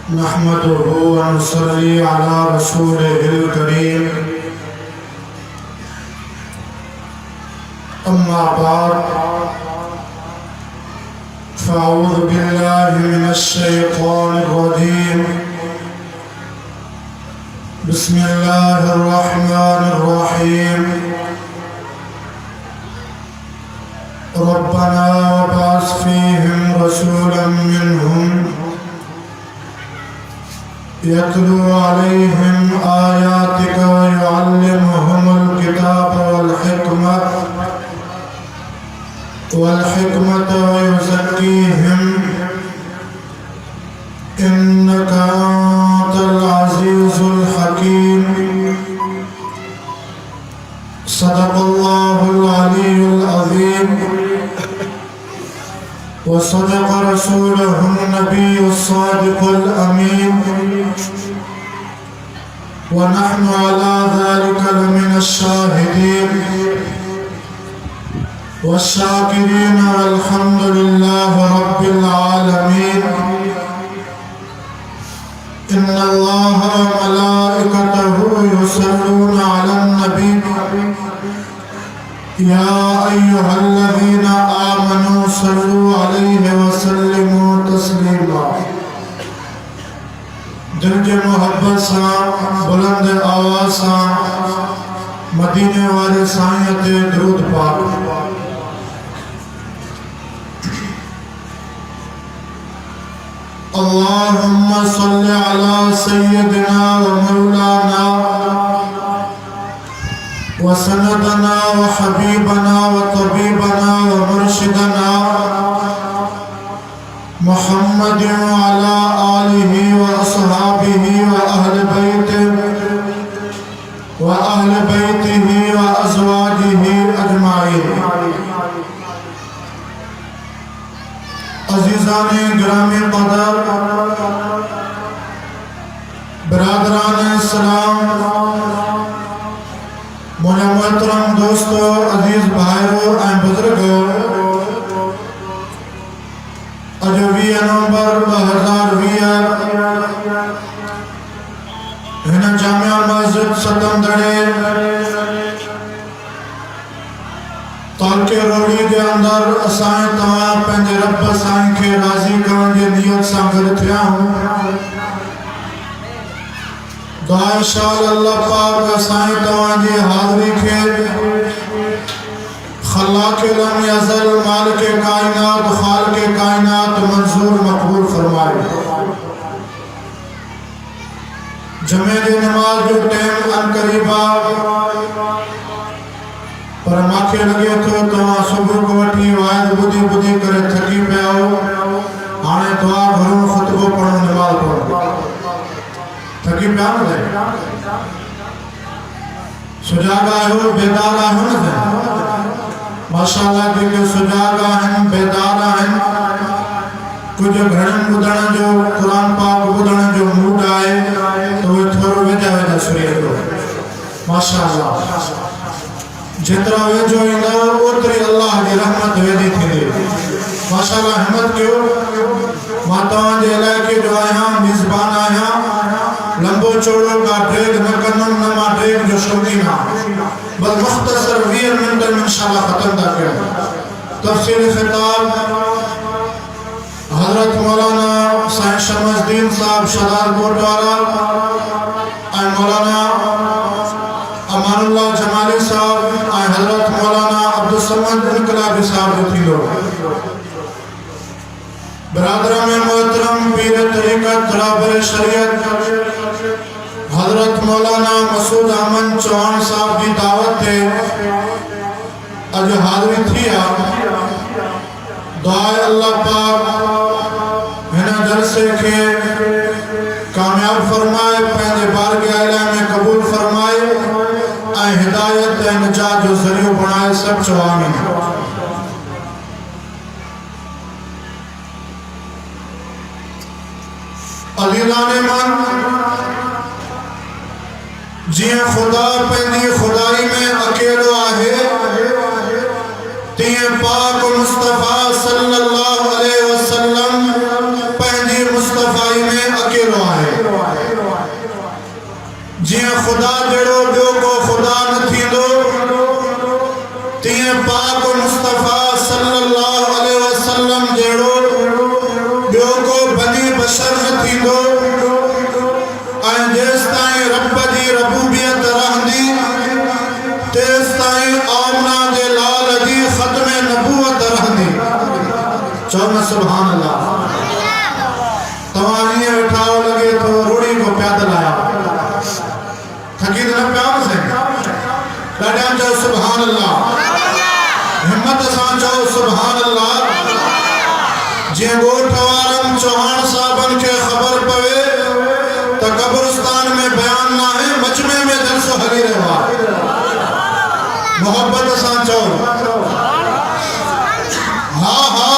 नहमदुहु व नसल्ली अला रसूलिहिल करीम। अम्मा बाद फ़अऊज़ु बिल्लाहि मिनश शैतानिर रजीम। बिस्मिल्लाहिर रहमानिर रहीम। रब्बना वबअस फ़ीहिम रसूलन मिनहुम यतलू अलैहिम आयातिका व युअल्लिमुहुमुल किताब वल हिकमत व युज़क्कीहिम इन्नका अंतल अज़ीज़ुल हकीम। सदक़ल्लाहुल अलीयुल अज़ीम व सदक़ रसूलुहुन नबियुस सादिक़ुल अमीन व नहनु अला ज़ालिका लमिनश शाहिदीन वश्शाकिरीन वल्हम्दुलिल्लाहि रब्बिल आलमीन। इन्नल्लाह व मलाइकतहु युसल्लूना अलन नबी या अय्युहल्लज़ीना आमनू सल्लू अलैहि व सल्लिमू तस्लीमा। दिल के मोहब्बत सां बुलंद आवाज़ सां मदीने वाले साईं ते दुरूद पाक। अल्लाहुम्मा सल्लि अला सय्यदिना व मौलाना व सनदना व हबीबना व तबीबना व मुर्शिदना मुहम्मदिन व अला आलिहि व अस्हाबिहि व अहले बैतिहि व अज़वाजिहि अजमाइन। अज़ीज़ाने गिरामी क़दर, बिरादराने सलाम, मुझे मोहतरम दोस्तों, अजीज भाइयों और बुजुर्गों, अज 20 नवंबर 2020 हिन जामिया मस्जिद सतमदड़े तालके रोड़ी के अंदर असां तव्हां पंहिंजे रब साईं खे राज़ी करण जी नियत सां गॾु थिया हूं। दुआ इंशाअल्लाह अल्लाह पाक साईं तव्हांजी हाज़िरी खे ख़लाक़े लम यज़ल मालिके काइनात ख़ालिक़े काइनात मंज़ूर मक़बूल फरमाए। जुमे जी नमाज जो टाइम अनकरीबा पर माखे लगे तो तव्हां सुबुह को वठी वाइद ॿुधी ॿुधी करे थकी पिया हो। हाणे दुआ घणो ख़ुतबो पढ़ो नमाज़ पढ़ो थकी पिया न सुजाॻ आहियो बेदार आहियो न माशाअल्लाह। जेके सुजाॻ आहिनि बेदार आहिनि कुझु घणनि ॿुधण जो क़ुर पाक ॿुधण जो मूड आहे त उहे थोरो वेझा वेझा सुरी वेंदो माशाअल्लाह। जितना वेझो ईंदो ओतिरी अल्लाह जी रहमत वेझी थींदी माशाअल्लाह। हिम्मत कयो, मां तव्हांजे इलाइक़े जो आहियां, मेज़बान आहियां। लंबो चौड़ो का ड्रेग न कंदुमि, न मां ड्रेग जो शौक़ीन आहियां। बस मुख़्तसर 20 मिनट में इंशाअल्लाह ख़त्म था कयूं। तफ़सील ख़िताब हज़रत मौलाना साईं शमसुद्दीन साहब शदार कोटवाला और मौलाना अमानुल्लाह जमाली साहब और हज़रत मौलाना अब्दुल समद इनकलाबी साहब जो थी लो। बिरादरा में मोहतरम पीर तरीक़त तराबर शरीयत हज़रत मौलाना मसूद अहमद चौहान साहब की दावत थे अज हाज़िरी थी आहे। दुआ अल्लाह पाक हिन जलसे के कामयाब फरमाए, पंहिंजे बारगाह इलाही में कबूल फरमाए ऐं हिदायत ऐं निजात जो ज़रियो बणाए। सब चओ आमीन। अज़ीज़ाने मन, जियां खुदा पंहिंजी खुदाई में अकेलो आहे तीअं पाक मुस्तफ़ा सल्लल्लाहु अलैहि वसल्लम पंहिंजी मुस्तफ़ाई में अकेलो खुदा जड़ो बियो को खुदा न थींदो तीअं पाक मुस्तफ़ा सल्लल्लाहु अलैहि वसल्लम जड़ो बियो को बनी बशर न थींदो ऐं जेस ताईं रब जी रबूबियत रहंदी तेस ताईं आमना जे लाल जी ख़त्म नबूवत रहंदी। चओ न सुभान अल्लाह। तव्हां हीअं वेठा लॻे थो रूड़ी को पैदल आया थकी त न पिया से ॾाढा चओ सुभान अल्लाह। हिम्मत सां चओ सुभान अल्लाह। जीअं ॻोठ वारनि चौहान साहबनि खे ख़बर पवे त कब्रिस्तान में बयान न आहे मजमे में जलसो हली रहियो आहे मोहब्बत सां चओ हा हा।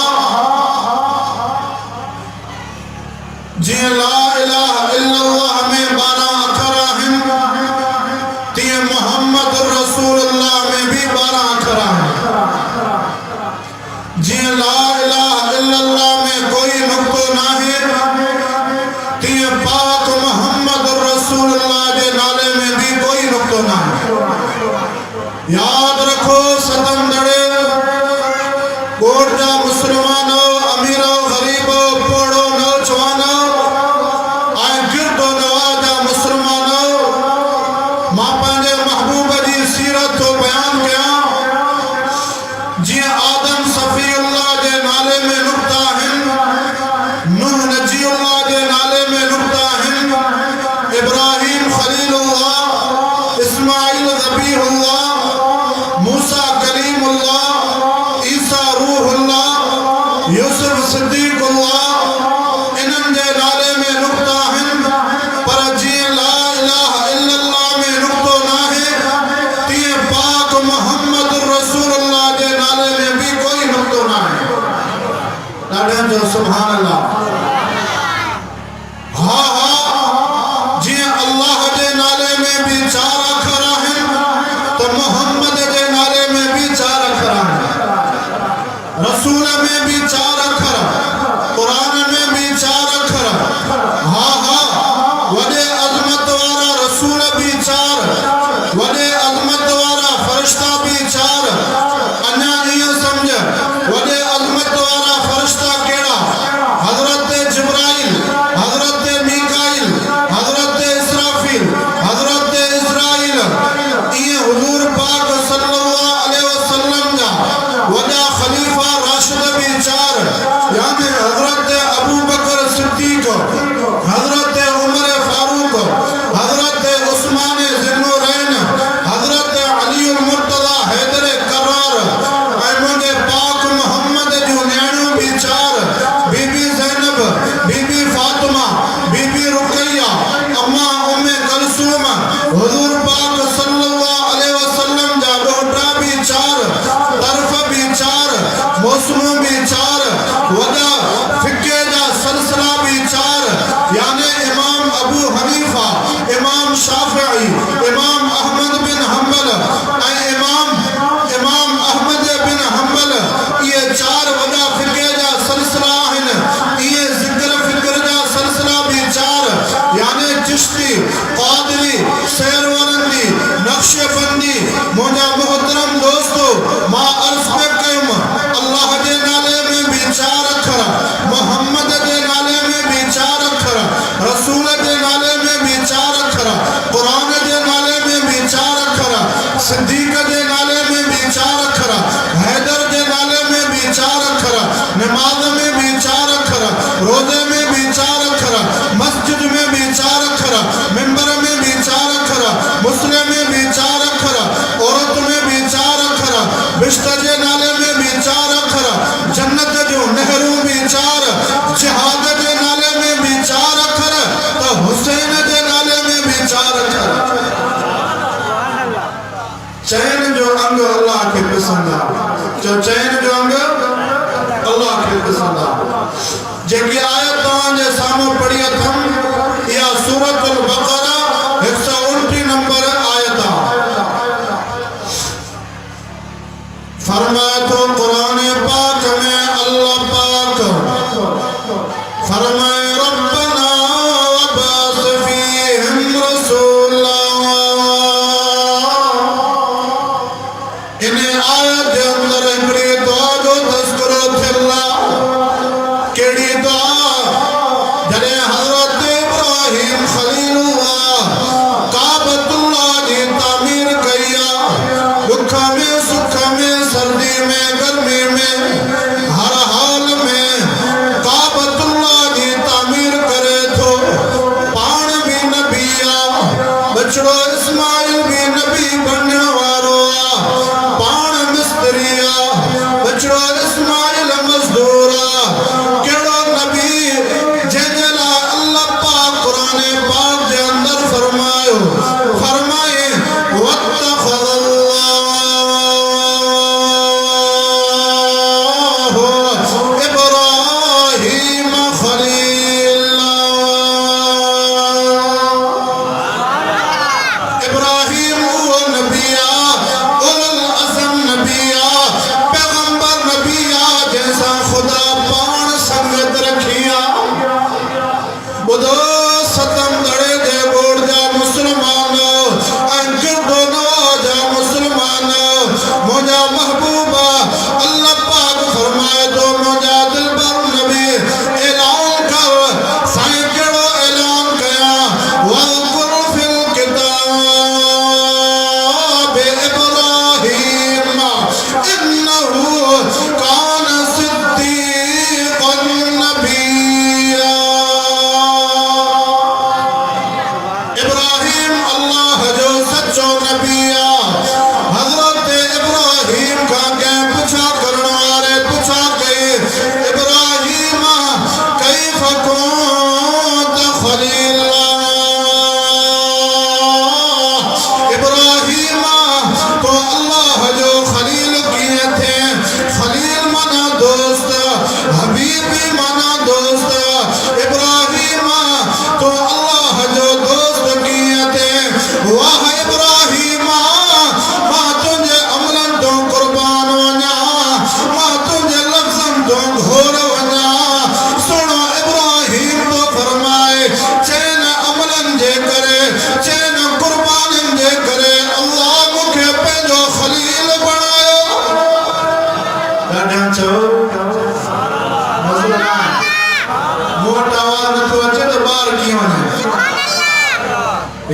जीअं ला इलाहा इल्लल्लाह में 12 अखर आहिनि तीअं मोहम्मद रसूलुल्लाह में भी 12 अखर आहिनि। जीअं ला इलाहा इल्लल्लाह में कोई नुक्तो नाहे तीअं पाक मोहम्मद रसूलुल्लाह जे नाले में भी कोई नुक्तो नाहे। याद रखो सतंदड़े ॻोठ जा मुस्लमानो अमीरो ग़रीबो पोड़ो नौजवानो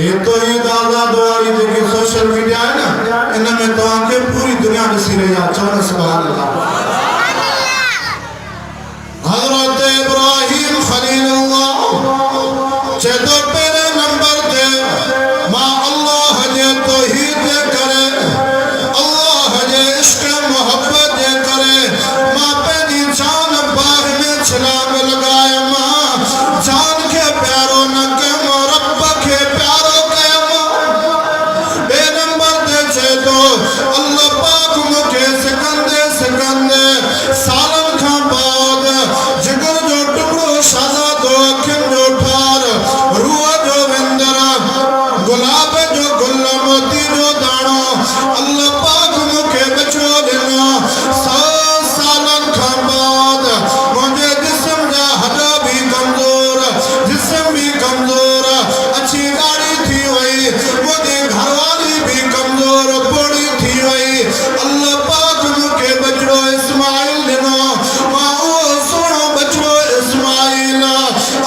ये तो ही दादा द्वारी जेकी सोशल मीडिया है ना, इनमें तो आके पूरी दुनिया ॾिसी रही आहे। चवण सुभान अल्लाह। हज़रत इब्राहिम खलीलुल्लाह चए तो पहिरें नंबर ते मां अल्लाह जे तौहीद जे करे, अल्लाह जे इश्क मोहब्बत जे करे मां पंहिंजी जान बाह में छलांग लगाए, मां जान के प्यारो न कयो, रब के प्यारो कयो। बे नंबर ते चए तो अल्लाह पाक मूंखे सिकंदे सिकंदे सालन खां बाद जिगर जो टुकड़ो शाज़ादो अखियुनि जो ठार, रूह जो विंदर, गुलाब जो गुल, मोती जो दाणो अल्लाह पाक मूंखे बचो ॾिनो। 100 सालन खां बाद मुंहिंजे जिस्म जा हॾ भी कमज़ोर, जिस्म भी कमज़ोर, अछी ॾाढ़ी थी वई, मुंहिंजी घरवारी भी कमज़ोर पोड़ी थी वई। अल्लाह पाक मूंखे बचड़ो इस्माइल ॾिनो, मां उहो सोणो बचड़ो इस्माइल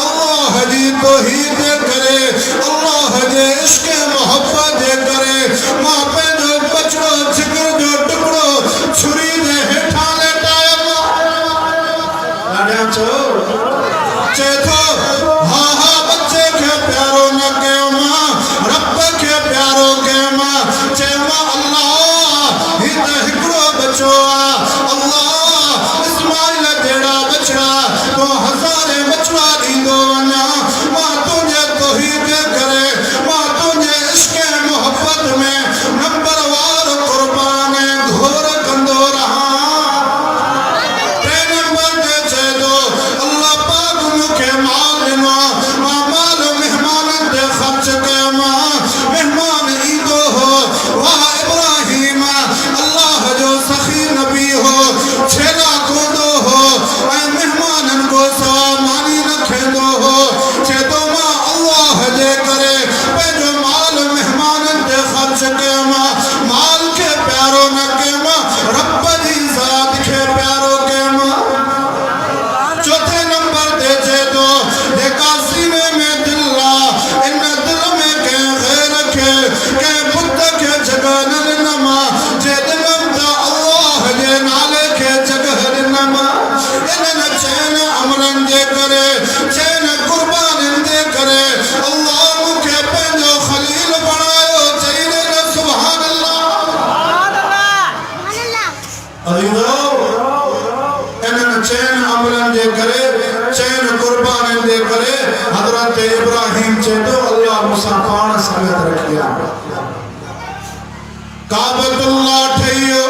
अल्लाह जी तौहीद जे करे, अल्लाह जे इश्क मोहब्बत जे करे मां पंहिंजो बचड़ो जिगर जो टुकड़ो छुरी जे हेठां लेटायो। लाॾिया चए थो हा हा बच्चे खे प्यारो न कयो, मां रब खे प्यारो कयो। मां चए मां अल्लाह ही त हिकिड़ो बचो आहे, अल्लाह इस्माइल जहिड़ा बचड़ा तो हज़ारे बचड़ा ॾींदो वञा। मां तुंहिंजे तौहीद जे करे, मां तुंहिंजे इश्क मोहब्बत में नंबरवार क़ुर्बान घोर कंदो रहां। 3 नंबर ते चए थो अल्लाह पाक मूंखे माल ॾिनो, मां माल मेहमाननि ते ख़र्च कयो। मां मेहमान ईंदो हो, वाह इब्राहिम अल्लाह जो सखी नबी हो, छेला कोंदो हो ऐं मेहमाननि को सवा मानी न खेंदो हो। चए थो मां अल्लाह जे करे पंहिंजो माल मेहमाननि ते ख़र्च कयो, मां माल खे प्यारो न कयो, मां रब जी ज़ात खे प्यारो कयो। 4 नंबर ते चए थो जेका सीने में दिल आहे, इन दिल में कंहिं ग़ैर खे, कंहिं बुत खे जॻह न ॾिनम, जे ॾिनम त अल्लाह जे नाले खे जॻह ॾिनम। इन्हनि 4 अमरनि जे करे, 4 क़ुर्बानियुनि जे करे अल्लाह मूंखे पंहिंजो खलील बणायो। चई न सुभान अल्लाह। अज़ीज़ो इन्हनि 4 अमरनि जे करे, 4 क़ुर्बानियुनि जे करे हज़रत इब्राहिम चए थो अल्लाह मूंसां पाण संगत रखी आहे। काबतुल्लाह ठहियो,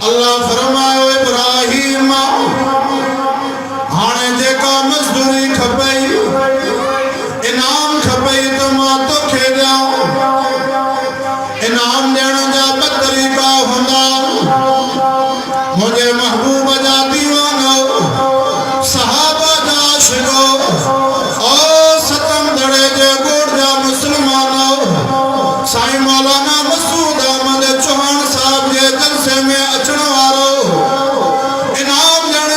अल्लाह फरमायो इब्राहिम हाणे जेका मज़दूरी खपई, इनाम खपई त मां तोखे ॾियां। इनाम ॾियण जा 2 तरीक़ा हूंदा। मुंहिंजे महबूब जा दीवानो, सहाबा जा आशिको, और 7 दड़े जे ॻोठ जा मुस्लमानो, साईं मौलाना मसूद अहमद चौहान साहब जे जलसे में अचण वारो, इनाम ॾियण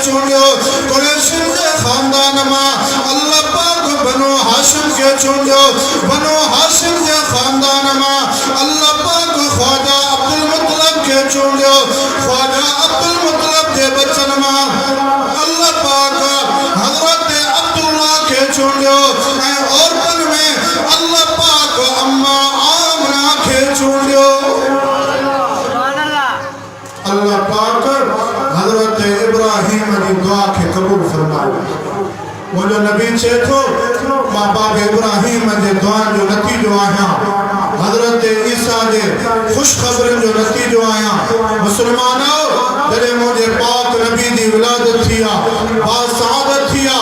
चूंडियो कुरैशिन जे खानदान मां अल्लाह पाक बनो हाशिम के चूंडियो बनो हाशिम जे खानदान मां अल्लाह पाक ख्वाजा अब्दुल मुत्तलिब के चूंडियो ख्वाजा अब्दुल मुत्तलिब जे बच्चन मां अल्लाह पाक हजरत अब्दुल्लाह के चूंडियो ऐं औरतन में अल्लाह पाक अम्मा आमना के चूंडियो अल्लाह पाक हजरत इब्राहिम की दुआ के कबूल फरमाए मुझे नबी चे थो मां बाप इब्राहिम जे दुआ जो नतीजो आया हजरत ईसा जे खुश खबरन जो नतीजो आया मुसलमानो जरे मुझे पाक नबी दी विलादत थिया बा सआदत थिया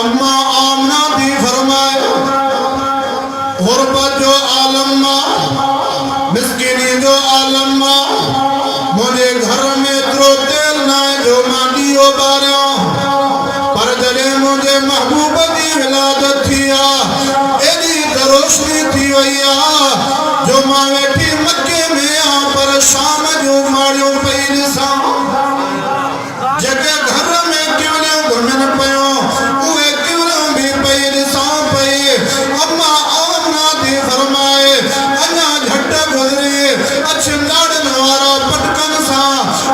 अम्मा आमना दी फरमाए गुरबत जो आलम मां मिस्किनी जो आलम मां मुझे घर में तो तेल ना जो मांडियो बारो पर जरे मुझे महबूब दी विलादत थिया एदी रोशनी थी वैया जो मां वेठी मक्के में आ पर शाम जो मारियो पई सा जगे घर में क्यों घुमन पयो उहे क्यों भी पई सा पई अम्मा आमना दी फरमाए अन्या झट गुजरी अचंदाड़ वारा पटकन सा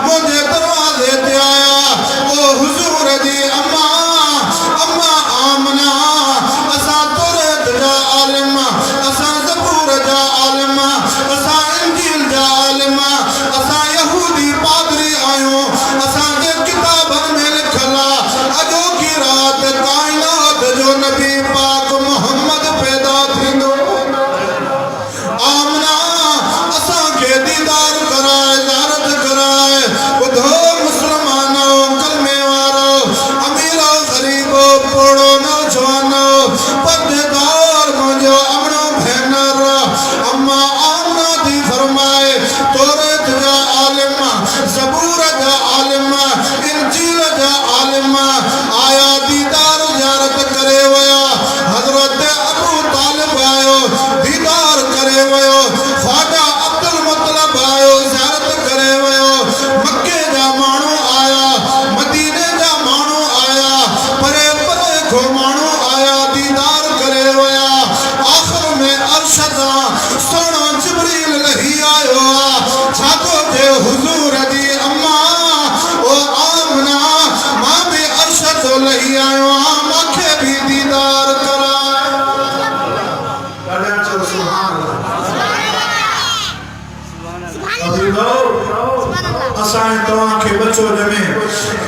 मुझे दरवाजे ते आया ओ हुजूर दी अम्मा अम्मा आमना असा तौरात जा आलिम असा ज़बूर जा आलिम असा इंजील जा आलिम असा यहूदी पादरी आयो असा जे किताबन में लिखला अजो की रात कायनात जो नबी पाक मोहम्मद पैदा थिंदो आमना असा के दीदार कराए ज़ियारत कराए बुधो मुसलमानो कलमे वारो अमीरो गरीबो पोड़ो नौजवानो पर्देदार मुझो अमनो भेनर अम्मा आमना दी फरमाए तौरात जा आलिम ज़बूर जा आलिम इंजील जा आलिम आया दीदार ज़ियारत करे वया हजरत अबू तालिब आयो दीदार करे वयो ख्वाजा अब्दुल मुत्तलिब आयो ज़ियारत करे वयो मक्के जा मानू आया मदीने जा मानू आया परे परे को मानू आया दीदार करे वया आखिर में अरशदा सोनो जिब्रील लही आयो छातो जे हुजूर दी अम्मा ओ आमना मां भी अरशद लही आयो माखे भी दीदार करा सुभान अल्लाह असा तवा के बच्चो जमे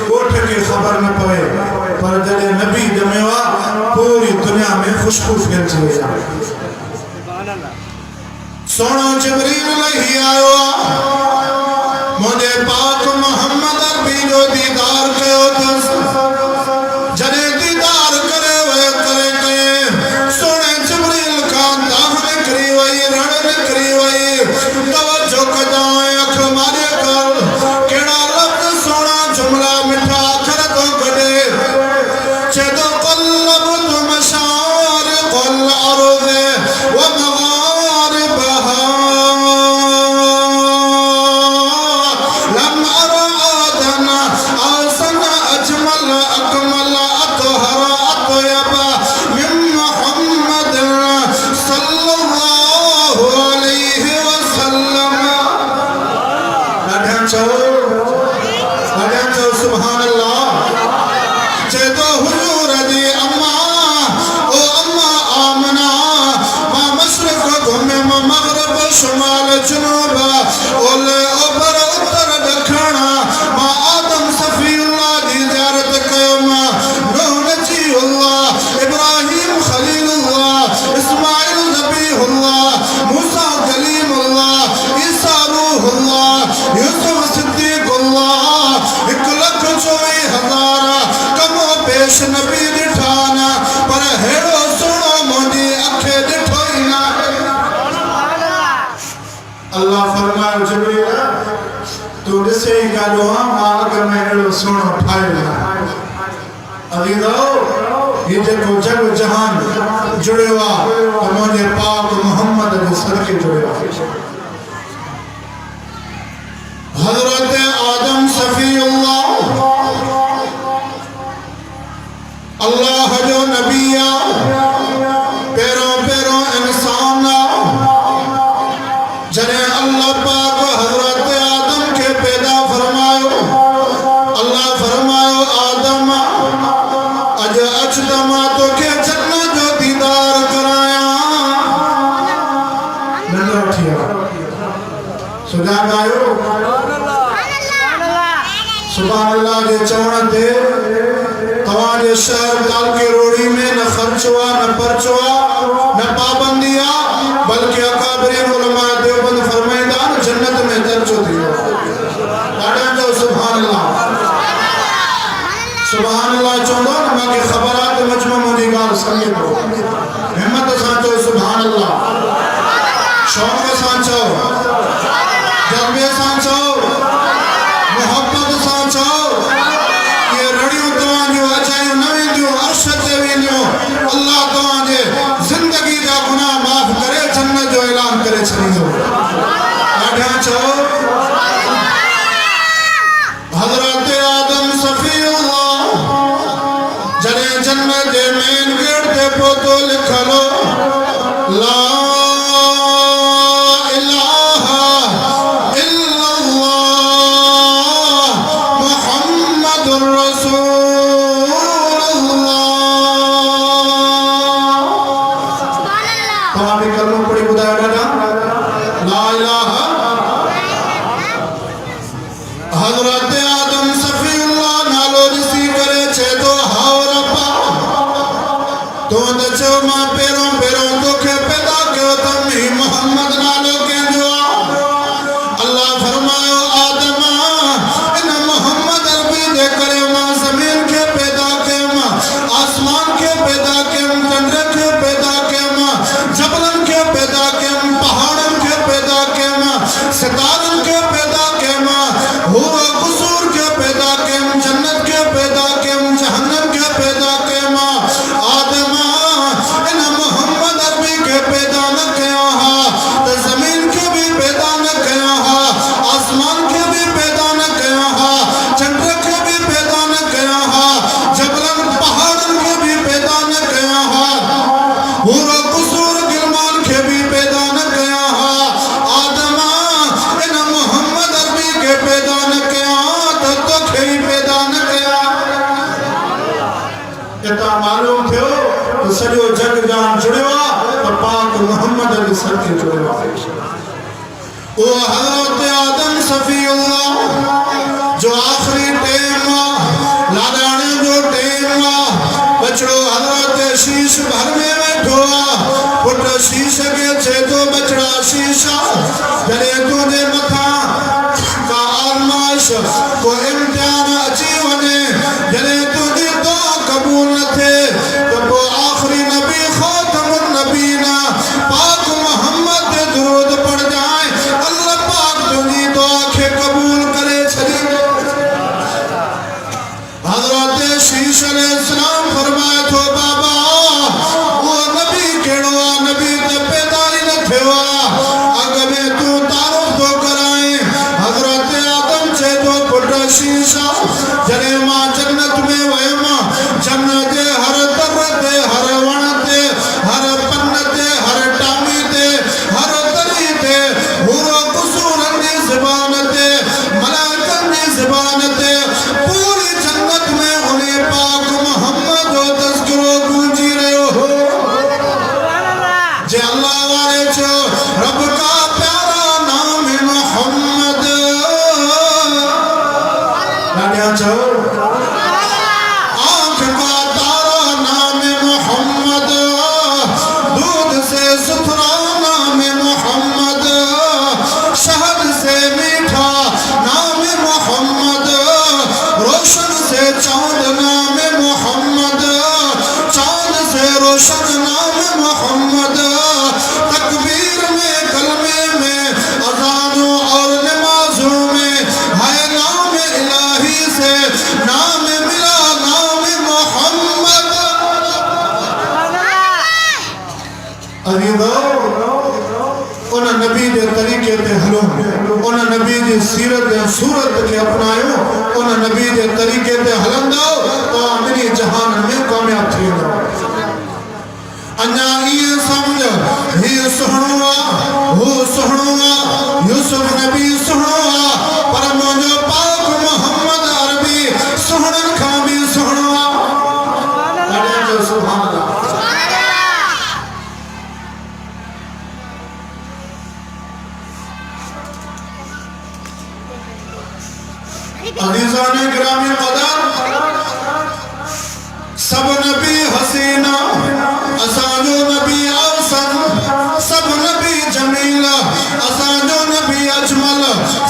कोठ की खबर न पवे पर जड़े नबी जमेवा पूरी दुनिया में खुशबू फैल जाए सुभान अल्लाह सोनो जिब्रील लही आयो मुझे पाक मोहम्मद अरबी जो दीदार कयो तस जड़े दीदार करे सोने जिब्रील का दाहन करी वई रण निकरी वई तवज्जो कजाए अख मारे कर केड़ा लफ्ज सोना जुमला मिठा अखर तो गडे चेदो कल्लब तुम शार कल अर्ज़ व मगारिबहा लम अरा आदना आसन अजमल अकमल अतहर अतयब मिन मुहम्मद सल्लल्लाहु अलैहि वसल्लम सुभान अल्लाह चेतो हुजूर दी अम्मा ओ अम्मा आमना मां मशरिक घुमे मां मगरिब शुमाल जुनूब ओले ओभर उत्तर दखण मां आदम सफीउल्लाह दी ज़ियारत कयो मां नूह नजीउल्लाह इब्राहिम खलीलुल्लाह इस्माइल ज़बीहुल्लाह मूसा कलीमुल्लाह ईसा रूहुल्लाह यूसुफ सिद्दीकुल्लाह 1,24,000 कमो पेश नबी दिठाना पर हेड़ो सुनो मुंडी अखे दिठो ही ना अल्लाह फरमायो जिब्रील तू दिसे ही गालो मां अगर में हेड़ो सुनो ठायो अदीदो ये जेको जग जहान जुड़ियो आ मुंहिंजे पाक मोहम्मद जे सदके जुड़ियो हजरत आदम सफीउल्लाह चवण ते तवाजे शहर काल के रोड़ी में न खर्च हुआ न पर्च हुआ न पाबंदी आ बल्कि अकाबरीन उलमा देवबंद फरमाइंदा जन्नत में दर्जो थियो ॾाढा जो सुभान अल्लाह चवंदो न मूंखे ख़बर आहे त मजमू मुंहिंजी ॻाल्हि सम्झे थो हिम्मत सां चओ सुभान अल्लाह शौक़ सां चओ जज़्बे सां चओ मोहब्बत सां चओ ये रड़ियूं तव्हांजूं अचायूं न वेंदियूं अर्श ते वेंदियूं अल्लाह तव्हांजे ज़िंदगी जा गुनाह माफ़ करे जन्नत जो ऐलान करे छॾींदो ॾाढा चओ हज़रत आदम सफ़ीउल्लाह जॾहिं जन्नत जे मेन गेट ते पहुतो लिखलो ला सॼो जग जान जुड़ियो आहे त पाक मोहम्मद जे सर खे जुड़ियो आहे ओ हज़रत आदम सफ़ीउल्लाह जो आखिरी टाइम लाडाणे जो टाइम बचड़ो हज़रत शीश भर में बैठो पुट शीश के छे तो बचड़ा शीशा जॾहिं तुंहिंजे मथां का आज़माइश को इम्तिहान अची वञे जॾहिं तुंहिंजी दुआ क़बूल न थिए त पोइ आखिरी नबी ख़ातमुन नबीना पाक मोहम्मद ते दुरूद पढ़ जाए अल्लाह पाक तुंहिंजी दुआ खे क़बूल करे छॾींदो हज़रत शीश अलैहिस्सलाम फरमाए थो बाबा वो नबी कहिड़ो आहे नबी त पैदा ई न थियो आहे अॻ में तूं तारीफ़ थो कराए हज़रत आदम चए थो पुट शीशा जॾहिं मां जन्नत में वयुमि जन्नत जे हर दर ते हर वण ते हर पन ते हर टामी ते हर तरी ते हूरो कुसूरनि जी ज़बान ते मलाइकनि जी ज़बान ते पूरी जन्नत में उन पाक मोहम्मद जो तज़किरो गूंजी रहियो हो जे अल्लाह वारे चयो रब का प्यारा नाम मोहम्मद ॾाढा चओ उन नबी के तरीके ते हलो उन नबी की सीरत या सूरत के अपनायो उन नबी के तरीके ते हलंदो तो अमरी जहान में कामयाब थींदो अन्या ये समझ ही सुहणो हो सुहणो यूसुफ नबी सुहणो पर मुझो पाक मोहम्मद अरबी सुहणन खां भी सुहणो सुभान अल्लाह अज़ीज़ान गिरामी क़दर सब नबी हसीना असांजो नबी अवसन सब नबी जमील असांजो नबी अजमल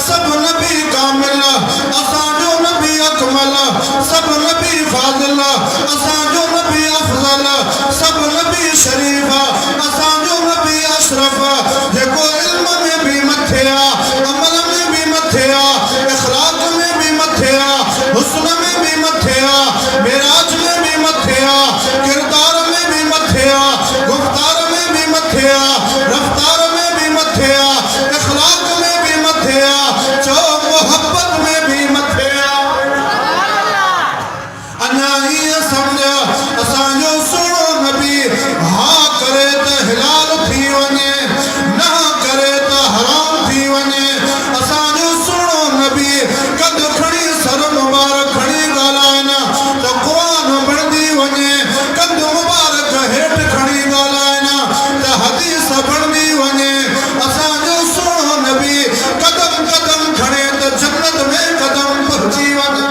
सब नबी कामिल असांजो नबी अकमल सब नबी फाजिल असांजो नबी अफजल सब नबी शरीफ असांजो नबी अशरफ जेको इल्म में भी मथिया अमल में भी मथिया इखलाक में भी मथिया हुस्न में भी मथिया मिराज में भी मथिया किरदार में भी मथिया गुफ्तार में भी मथिया रफ्तार में भी मथिया इखलाक में भी मथिया चो मोहब्बत में भी मथिया अना ये समझ असांजो सुनो नबी हाँ करे तो हिलाल थी वने ना करे तो हराम थी वने असांजो सुनो नबी कद खड़ी सर मुबारक खड़ी गालाना तो कुआन बढ़दी वने कद मुबारक हेठ खड़ी गालाना तो हदीस बढ़दी वने असांजो सुनो नबी कदम कदम खड़े तो जन्नत में कदम पहुंची वने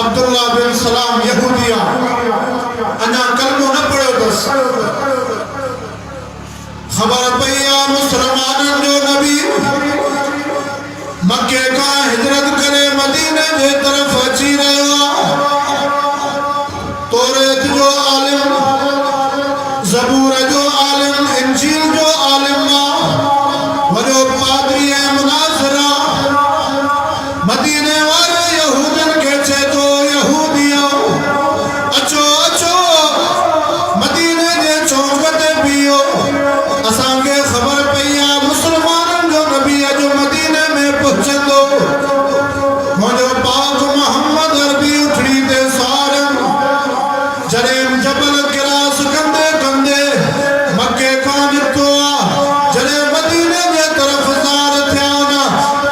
अब्दुल्ला बिन सलाम यहूदिया अना कलमो न पढ़ो दस खबर पया मुसलमानन जो नबी मक्के का हिजरत करे मदीने जे तरफ अची रहा तौरात जो आलिम ज़बूर जो आलिम इंजील जो आलिम वजो पादरी मुनाज़रा मदीने वाले यहूदन के चे तो यहूदियों अचो अचो मदीने जे चौक ते पियो असांखे खबर पई मुसलमानन जो नबी अज मदीने में पहुंचंदो मुझो पाक मोहम्मद अरबी उठड़ी ते सारन जॾहिं जबल गिरास कंदे कंदे मक्के खां निकितो जॾहिं मदीने जे तरफ ज़ार थिया न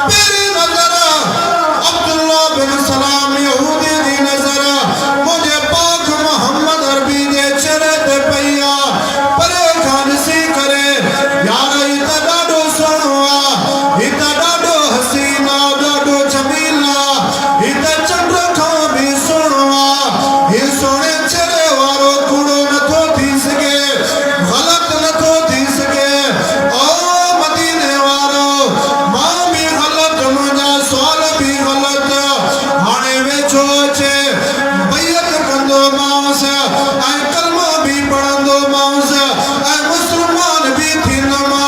पहिरीं नज़र अब्दुल्ला बिन सलाम यहूदी दी नज़र मुझे पाक मोहम्मद अरबी जे चेहरे ते पई परे खां ॾिसी करे यार ही त ॾाढो सुहिणो ही त ॾाढो हसीन ॾाढो जमील ही त चंड खां बि सुहिणो ही सोने चेहरे वारो कूड़ो नथो थी सघे ग़लत नथो थी सघे ओ मदीने वारो मां भी ग़लत मुंहिंजा सवाल भी ग़लत हाणे वेझो अचे बैत कंदो मांस ऐं कलमो भी पढ़ंदो मांस ऐं मुसलमान भी थींदुमि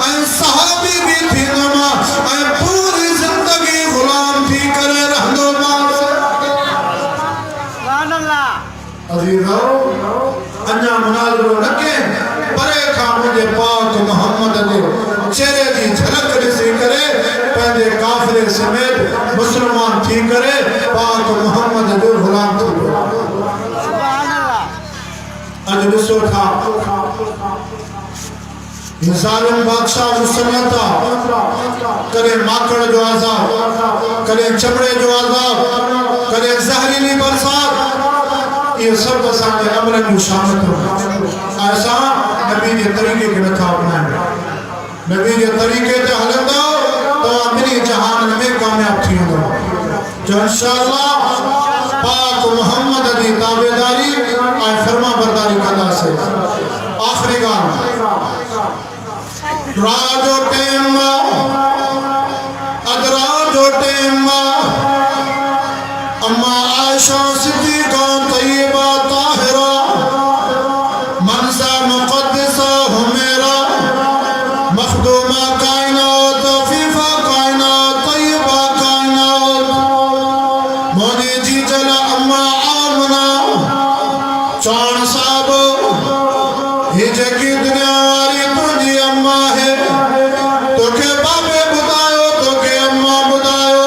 ऐं सहाबी भी थींदुमि ऐं पूरी ज़िंदगी ग़ुलाम थी करे रहंदो मांस अज़ीज़ो अञा मुनाज़रो न कयनि परे खां मुंहिंजे पाक मोहम्मद जे चेहरे जी झलक ॾिसी करे पंहिंजे काफ़िले समेत मुसलमान थी करे पाक मोहम्मद जो ग़ुलाम थी वियो अॼु ॾिसो था ज़ालिम बादशाह मुसलत कॾहिं माकड़ जो अज़ाब कॾहिं चमड़े जो अज़ाब कॾहिं ज़हरीली बरसात ये सब असांजे अमलनि जूं शामतूं असां नबी जे तरीक़े खे नथा अपनायूं नबी जे तरीक़े ते हलंदो तव्हां ॿिन्ही जहाननि में कामयाब थी वेंदो जो इंशाअल्लाह पाक मोहम्मद जी ताबेदारी ऐं फर्मा बरदारी कंदासीं आख़िरी ॻाल्हि रात जो टाइम अध रात जो टाइम अम्मा आयशा सिद्दीक़ा तय्यबा ताहिरा मनसा मुक़द्दसा हुमैरा मखदूमा कायनात अफीफा कायनात तय्यबा कायनात मोदी जी जला अम्मा आमना चाण साहब ही जेकी दुनिया वाली तुझी अम्मा है तोखे बाबे बुधायो तोखे अम्मा बुधायो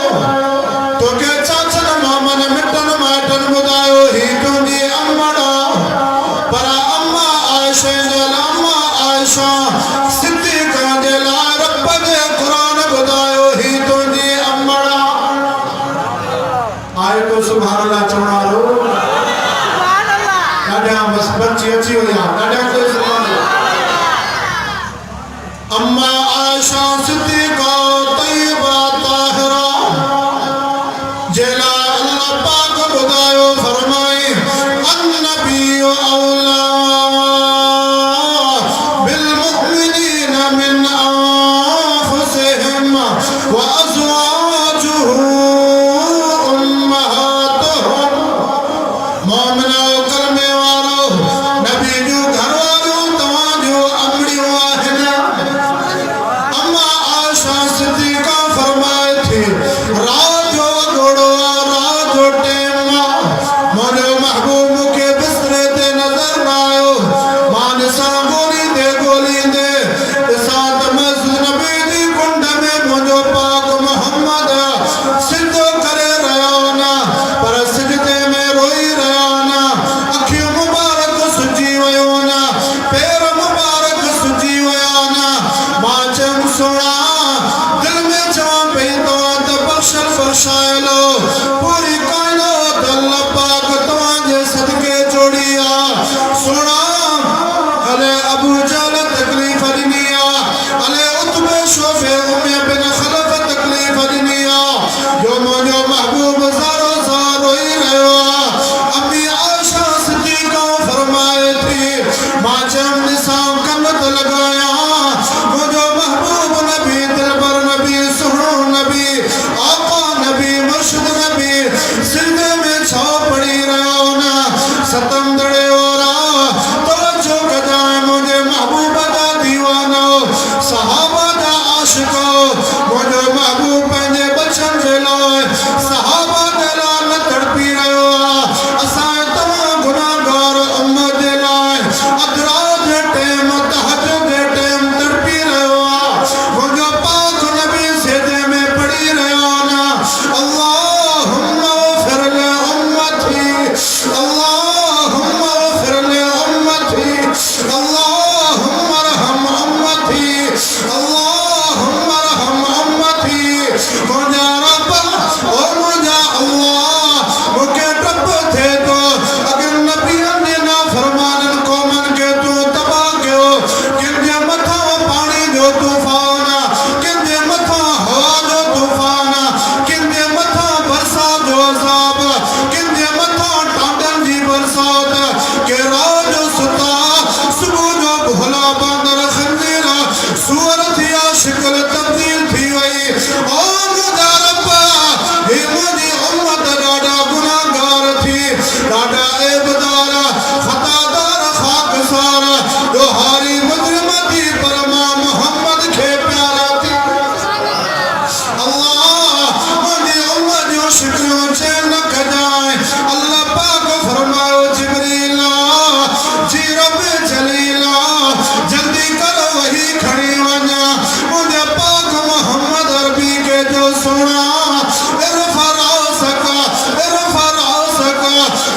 सोना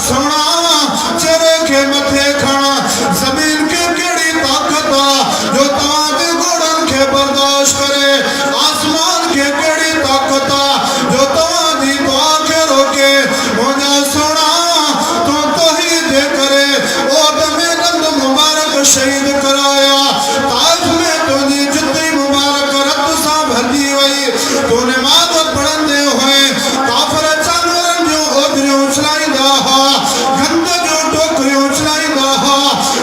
सोना चेहरे के मथे खड़ा जमीन के केड़ी ताकत जो तवाके गोड़न के बर्दाश्त करे आसमान के केड़ी ताकत जो तवादी दुआ के रोके मुझे सोना तो ही दे करे ओ दमे गंद मुबारक शहीद कराया ताज में तुझी जितनी मुबारक रत सा भरी हुई तूने माद पढ़ंदे हुए काफर जानवरन जो ओदरियों चलाईंदा हा गंद जो टोकरियों चलाईंदा हा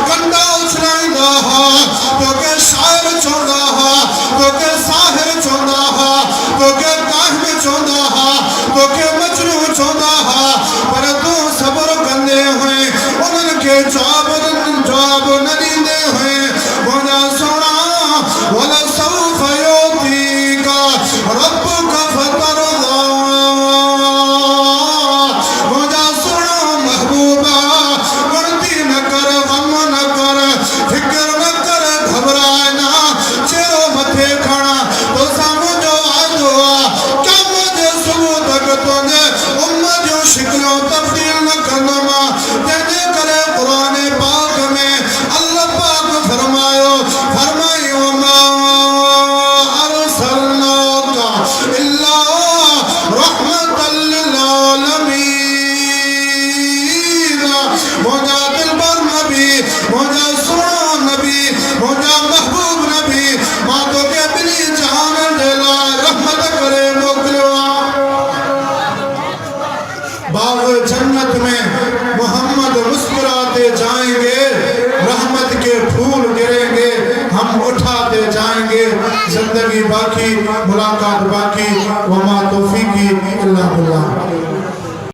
कंडा उछलाईंदा हा तोके शायर चोंदा हा तोके साहिर चोंदा हा तोके काहिब चोंदा हा तोके मजनू चोंदा हा पर तू सब्र कंदे हुए उन्हनि के जवाब न ॾींदे हुए मुंहिंजा सोना वला सौफ युतीका रब्बुका फतरदा मुंहिंजा सोना महबूबा गणती न कर गम न कर फिक्र न कर घबराए ना चेहरो मथे खड़ा तो साम्हूं जो वादो आहे क्या मुंहिंजे सुबुह तक तुंहिंजे उम्मत जो शिकलो तब्दील न कंदुमि जंहिंजे करे क़ुरान पाक में अल्लाह पाक फरमायो मा अरसलनाका इल्ला रहमतल लिल आलमीन मुंहिंजा दिलबर नबी मुंहिंजा सुहिणो नबी मुंहिंजा महबूब नबी मां तोखे ॿिन्ही जहाननि जे लाइ रहमत करे मोकिलियो आहे बाग जन्नत में मोहम्मद मुस्कुराते जाएंगे रहमत के फूल गिरेंगे हम उठाते जाएंगे जिंदगी बाकी मुलाकात बाकी वमा तौफीकी इल्ला बिल्लाह।